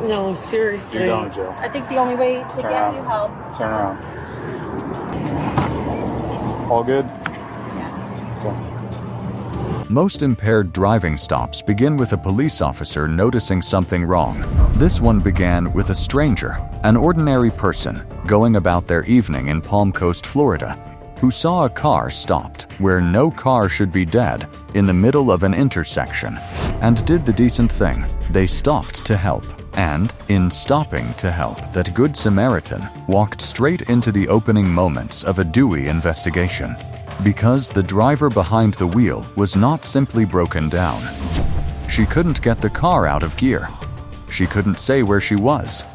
No, seriously. You're going to jail. I think the only way to Turn get around. you help. Turn around. All good? Yeah. Okay. Most impaired driving stops begin with a police officer noticing something wrong. This one began with a stranger, an ordinary person, going about their evening in Palm Coast, Florida, who saw a car stopped where no car should be dead in the middle of an intersection, and did the decent thing. They stopped to help. And, in stopping to help, that Good Samaritan walked straight into the opening moments of a Dewey investigation. Because the driver behind the wheel was not simply broken down. She couldn't get the car out of gear. She couldn't say where she was.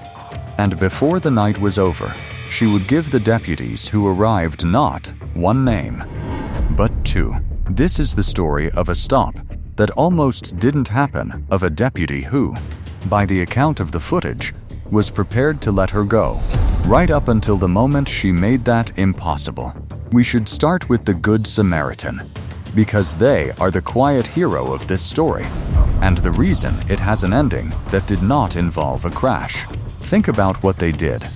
And before the night was over, she would give the deputies who arrived not one name, but two. This is the story of a stop that almost didn't happen, of a deputy who, by the account of the footage, was prepared to let her go, right up until the moment she made that impossible. We should start with the Good Samaritan, because they are the quiet hero of this story, and the reason it has an ending that did not involve a crash. Think about what they did.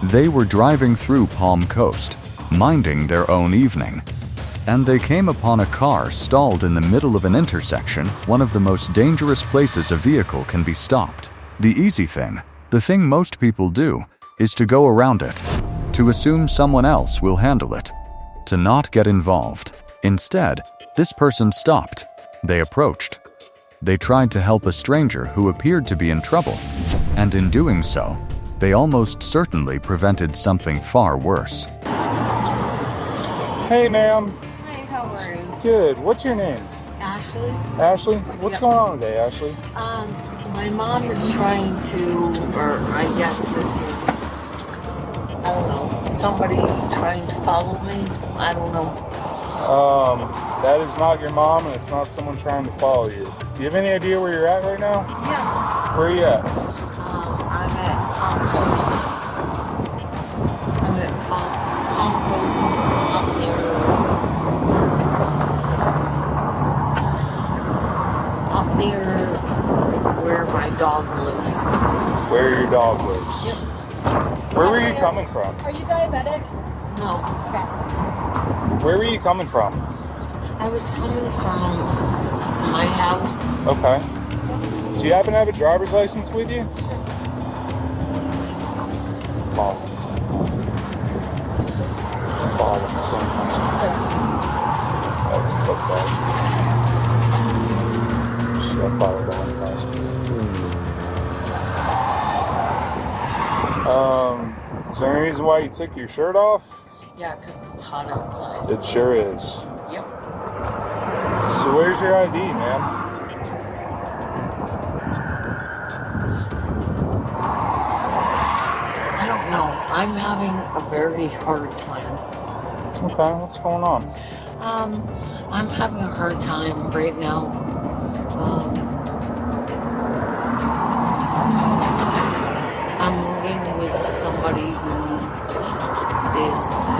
They were driving through Palm Coast, minding their own evening, and they came upon a car stalled in the middle of an intersection, one of the most dangerous places a vehicle can be stopped. The easy thing, the thing most people do, is to go around it, to assume someone else will handle it, to not get involved. Instead, this person stopped. They approached. They tried to help a stranger who appeared to be in trouble, and in doing so, they almost certainly prevented something far worse. Hey, ma'am. Hi, how are you? Good. What's your name? Ashley? Ashley? What's Yep. going on today, Ashley? My mom is trying to, or I guess this is, I don't know, somebody trying to follow me. I don't know. That is not your mom, and it's not someone trying to follow you. Do you have any idea where you're at right now? Yeah. Where are you at? I'm at Palm Coast. I'm at Palm Coast up near where my dog lives. Where your dog lives? Yep. Where were you coming from? Are you diabetic? No, Okay. Where were you coming from? I was coming from my house. Okay. Do you happen to have a driver's license with you? Follow. Follow. That's football. Should follow the one last Is there any reason why you took your shirt off? Yeah, because it's hot outside. It sure is. Yep. So where's your ID, man? I don't know. I'm having a very hard time. Okay, what's going on? I'm having a hard time right now. I'm living with somebody who is...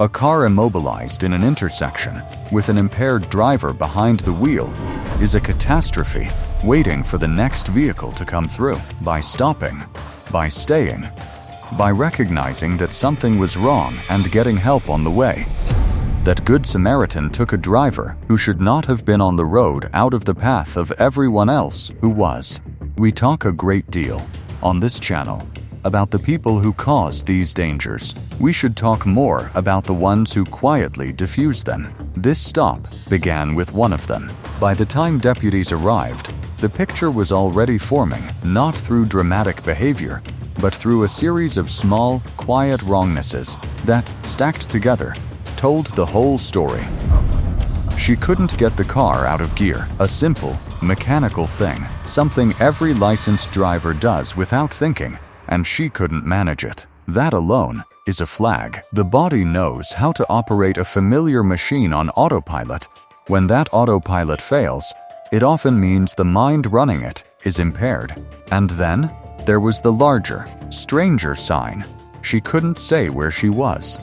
A car immobilized in an intersection with an impaired driver behind the wheel is a catastrophe waiting for the next vehicle to come through. By stopping, by staying, by recognizing that something was wrong and getting help on the way, that Good Samaritan took a driver who should not have been on the road out of the path of everyone else who was. We talk a great deal on this channel about the people who cause these dangers. We should talk more about the ones who quietly diffuse them. This stop began with one of them. By the time deputies arrived, the picture was already forming, not through dramatic behavior, but through a series of small, quiet wrongnesses that, stacked together, told the whole story. She couldn't get the car out of gear, a simple, mechanical thing, something every licensed driver does without thinking, and she couldn't manage it. That alone is a flag. The body knows how to operate a familiar machine on autopilot. When that autopilot fails, it often means the mind running it is impaired. And then there was the larger, stranger sign. She couldn't say where she was.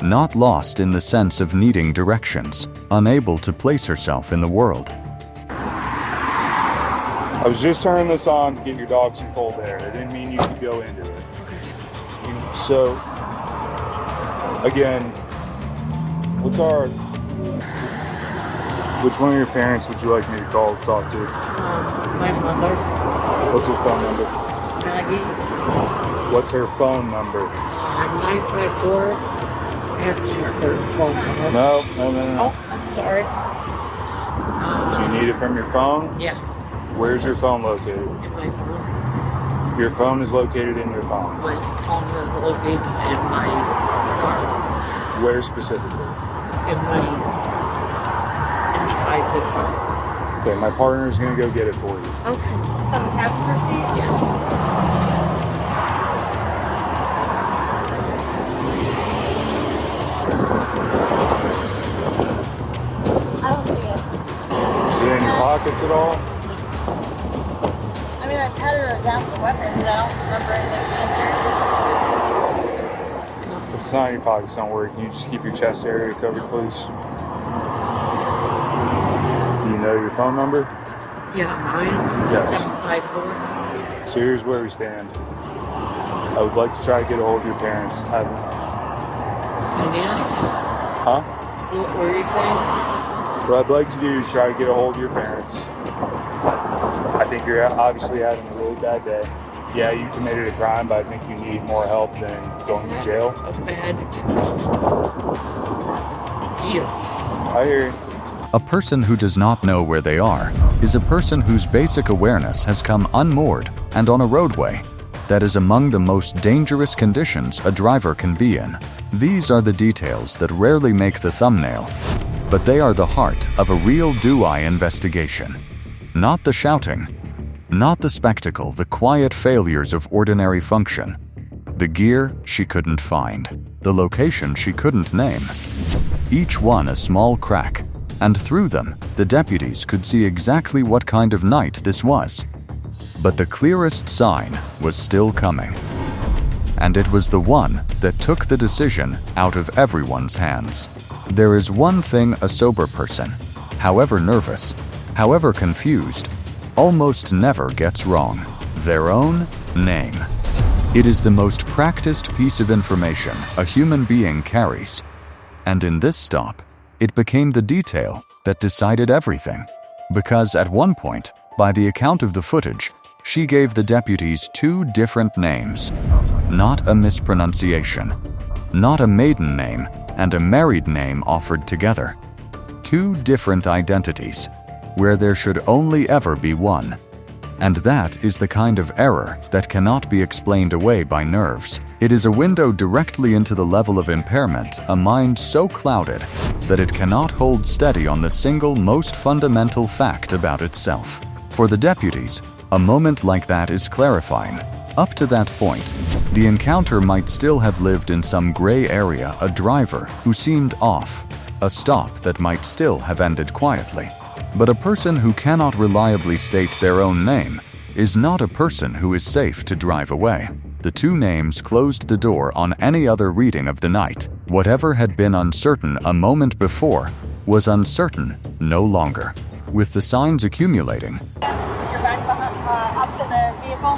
Not lost in the sense of needing directions, unable to place herself in the world. I was just turning this on to get your dog some cold air. It didn't mean you could go into it. So, again, which one of your parents would you like me to call to talk to? My mother. What's her phone number? Maggie. What's her phone number? 954. I have to check her phone number. No. Oh, I'm sorry. Do you need it from your phone? Yeah, Where's your phone located? in my phone. Your phone is located in your phone. My phone is located in my car. Where specifically? Inside the car. Okay, my partner is going to go get it for you. Okay. It's on the passenger seat? Yes. I don't see it. Is it in your pockets at all? I mean, I patted her down for weapons. I don't remember anything in there. If it's not in your pockets, don't worry. Can you just keep your chest area covered, please? Do you know your phone number? Yeah, mine. Yes. 754. So here's where we stand. I would like to try to get a hold of your parents. And yes. Huh? What were you saying? What I'd like to do is try to get a hold of your parents. I think you're obviously having a really bad day. Yeah, you committed a crime, but I think you need more help than going to jail. A bad deal. I hear you. A person who does not know where they are is a person whose basic awareness has come unmoored and on a roadway that is among the most dangerous conditions a driver can be in. These are the details that rarely make the thumbnail, but they are the heart of a real do-I investigation. Not the shouting, not the spectacle, the quiet failures of ordinary function. The gear she couldn't find, the location she couldn't name. Each one a small crack, and through them, the deputies could see exactly what kind of night this was. But the clearest sign was still coming. And it was the one that took the decision out of everyone's hands. There is one thing a sober person, however nervous, however confused, almost never gets wrong: their own name. It is the most practiced piece of information a human being carries. And in this stop, it became the detail that decided everything. Because at one point, by the account of the footage, she gave the deputies 2 different names. Not a mispronunciation, not a maiden name and a married name offered together. 2 different identities, where there should only ever be one. And that is the kind of error that cannot be explained away by nerves. It is a window directly into the level of impairment, a mind so clouded that it cannot hold steady on the single most fundamental fact about itself. For the deputies, a moment like that is clarifying. Up to that point, the encounter might still have lived in some gray area, a driver who seemed off, a stop that might still have ended quietly. But a person who cannot reliably state their own name is not a person who is safe to drive away. The 2 names closed the door on any other reading of the night. Whatever had been uncertain a moment before was uncertain no longer. With the signs accumulating, You're back up to the vehicle?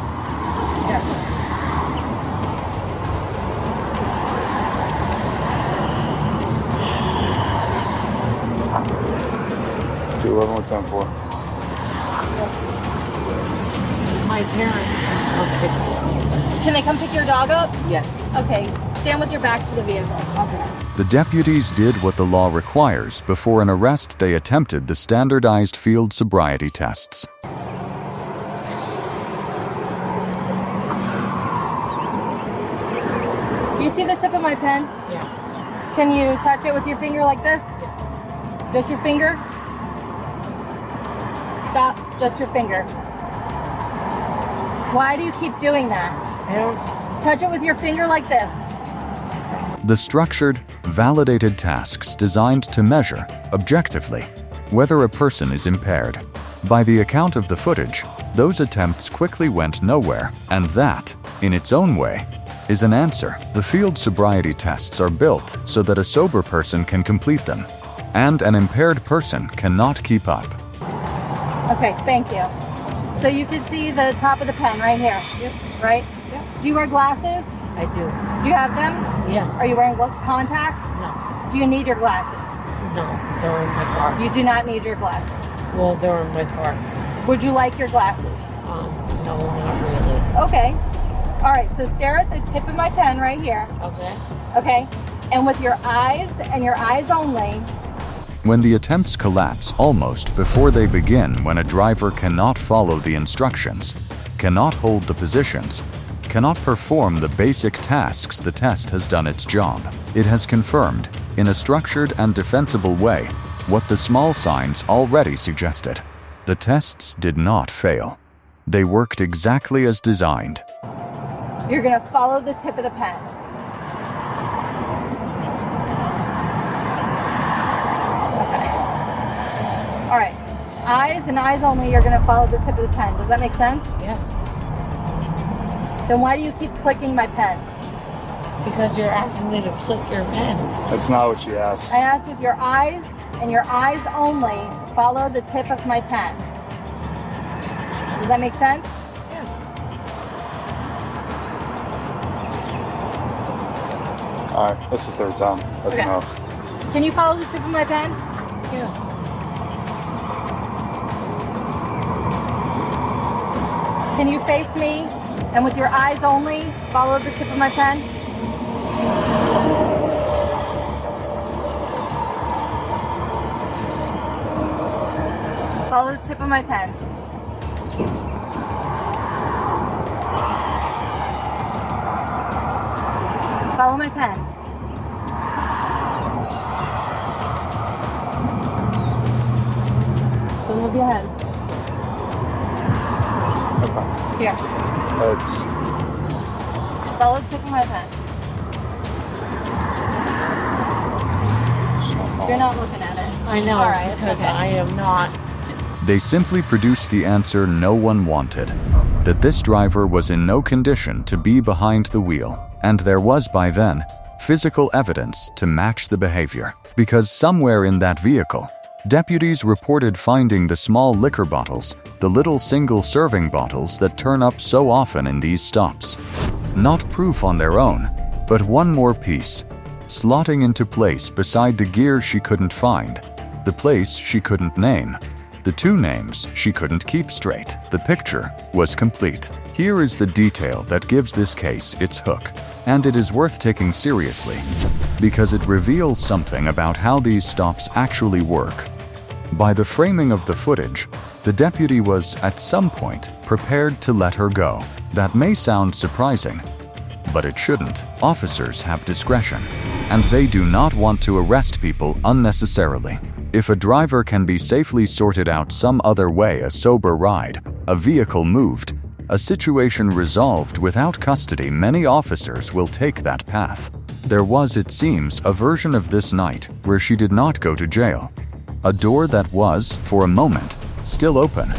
Yes. 211, what's on for? My parents are picking. Can they come pick your dog up? Yes. Okay, stand with your back to the vehicle. Okay. the deputies did what the law requires. Before an arrest, they attempted the standardized field sobriety tests. You see the tip of my pen? Yeah. Can you touch it with your finger like this? Yeah. Just your finger? Stop, just your finger. Why do you keep doing that? I don't. Touch it with your finger like this. The structured, validated tasks designed to measure, objectively, whether a person is impaired. By the account of the footage, those attempts quickly went nowhere, and that, in its own way, is an answer. The field sobriety tests are built so that a sober person can complete them, and an impaired person cannot keep up. Okay, thank you. So you can see the top of the pen right here. Yep. Right? Yep. Do you wear glasses? I do. Do you have them? Yeah. Are you wearing contacts? No. Do you need your glasses? No. They're in my car. You do not need your glasses. Well, they're in my car. Would you like your glasses? No, not really. Okay. All right, so stare at the tip of my pen right here. Okay. Okay. And with your eyes and your eyes only. When the attempts collapse almost before they begin, when a driver cannot follow the instructions, cannot hold the positions, cannot perform the basic tasks, the test has done its job. It has confirmed, in a structured and defensible way, what the small signs already suggested. The tests did not fail. They worked exactly as designed. You're going to follow the tip of the pen. Okay. All right. Eyes and eyes only, you're going to follow the tip of the pen. Does that make sense? Yes. Then why do you keep clicking my pen? Because you're asking me to click your pen. That's not what she asked. I asked with your eyes and your eyes only, follow the tip of my pen. Does that make sense? Yeah. All right, that's the third time. That's Okay. enough. Can you follow the tip of my pen? Yeah. Can you face me and with your eyes only, follow the tip of my pen? Follow the tip of my pen. Follow my pen. Don't move your head. Okay. Here. That's Follow the tip of my pen. You're not looking at it. I know, All right, it's because okay. I am not. They simply produced the answer no one wanted, that this driver was in no condition to be behind the wheel, and there was by then physical evidence to match the behavior, because somewhere in that vehicle, deputies reported finding the small liquor bottles, the little single-serving bottles that turn up so often in these stops. Not proof on their own, but one more piece, slotting into place beside the gear she couldn't find, the place she couldn't name, the two names she couldn't keep straight. The picture was complete. Here is the detail that gives this case its hook, and it is worth taking seriously, because it reveals something about how these stops actually work. By the framing of the footage, the deputy was, at some point, prepared to let her go. That may sound surprising, but it shouldn't. Officers have discretion, and they do not want to arrest people unnecessarily. If a driver can be safely sorted out some other way, a sober ride, a vehicle moved, a situation resolved without custody, many officers will take that path. There was, it seems, a version of this night where she did not go to jail. A door that was, for a moment, still open.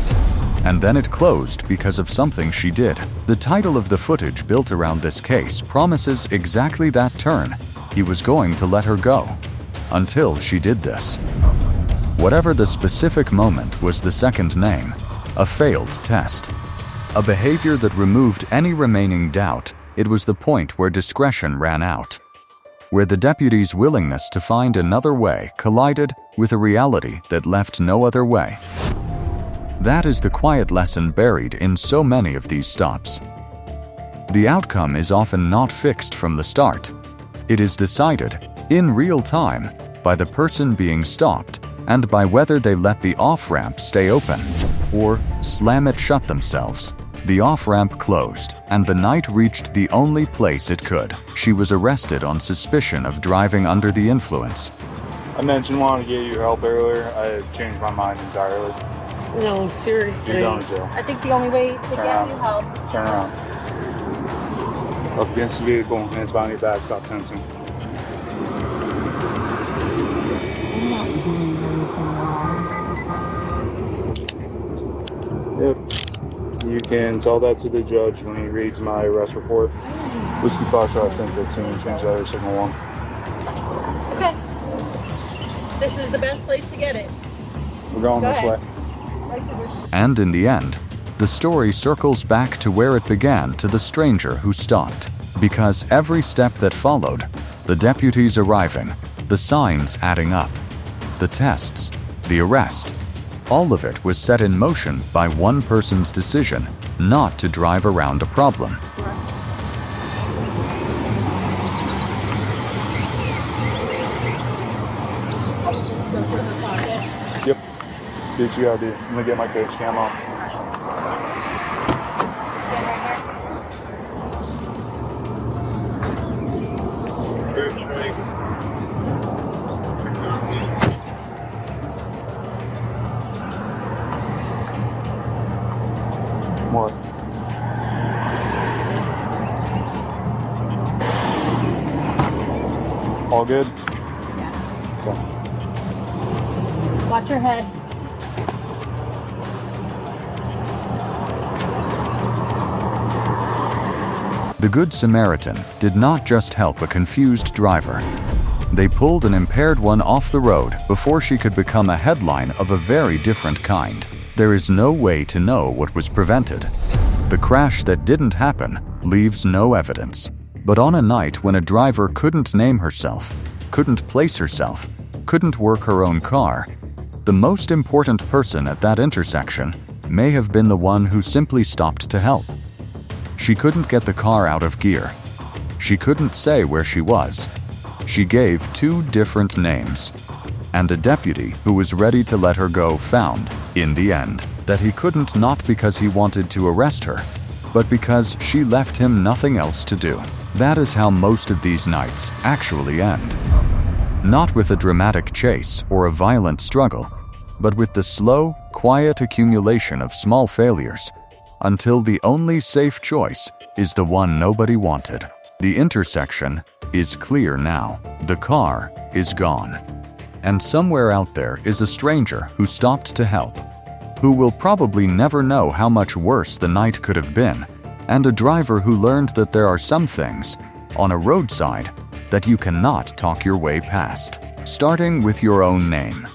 And then it closed because of something she did. The title of the footage built around this case promises exactly that turn. He was going to let her go. Until she did this. Whatever the specific moment was the second name, a failed test. A behavior that removed any remaining doubt. It was the point where discretion ran out. Where the deputy's willingness to find another way collided with a reality that left no other way. That is the quiet lesson buried in so many of these stops. The outcome is often not fixed from the start. It is decided, in real time, by the person being stopped and by whether they let the off-ramp stay open or slam it shut themselves. The off-ramp closed, and the night reached the only place it could. She was arrested on suspicion of driving under the influence. I mentioned wanting to get you help earlier. I changed my mind entirely. No, seriously. You're going to jail. I think the only way to get around. you help. Turn around. Up against the vehicle, hands behind your back, stop tensing. Yep. You can tell that to the judge when he reads my arrest report. Whiskey Foxtrot 1015, change that to signal 1. Okay. This is the best place to get it. We're going Go this ahead. way. Right to this. And in the end, The story circles back to where it began, to the stranger who stopped. Because every step that followed, the deputies arriving, the signs adding up, the tests, the arrest, all of it was set in motion by one person's decision not to drive around a problem. Yep. Do what you gotta do. I'm gonna get my coach cam on. What? All good? Okay. Watch your head. The Good Samaritan did not just help a confused driver. They pulled an impaired one off the road before she could become a headline of a very different kind. There is no way to know what was prevented. The crash that didn't happen leaves no evidence. But on a night when a driver couldn't name herself, couldn't place herself, couldn't work her own car, the most important person at that intersection may have been the one who simply stopped to help. She couldn't get the car out of gear. She couldn't say where she was. She gave 2 different names. And a deputy who was ready to let her go found, in the end, that he couldn't, not because he wanted to arrest her, but because she left him nothing else to do. That is how most of these nights actually end. Not with a dramatic chase or a violent struggle, but with the slow, quiet accumulation of small failures, until the only safe choice is the one nobody wanted. The intersection is clear now. The car is gone. And somewhere out there is a stranger who stopped to help, who will probably never know how much worse the night could have been, and a driver who learned that there are some things on a roadside that you cannot talk your way past. Starting with your own name.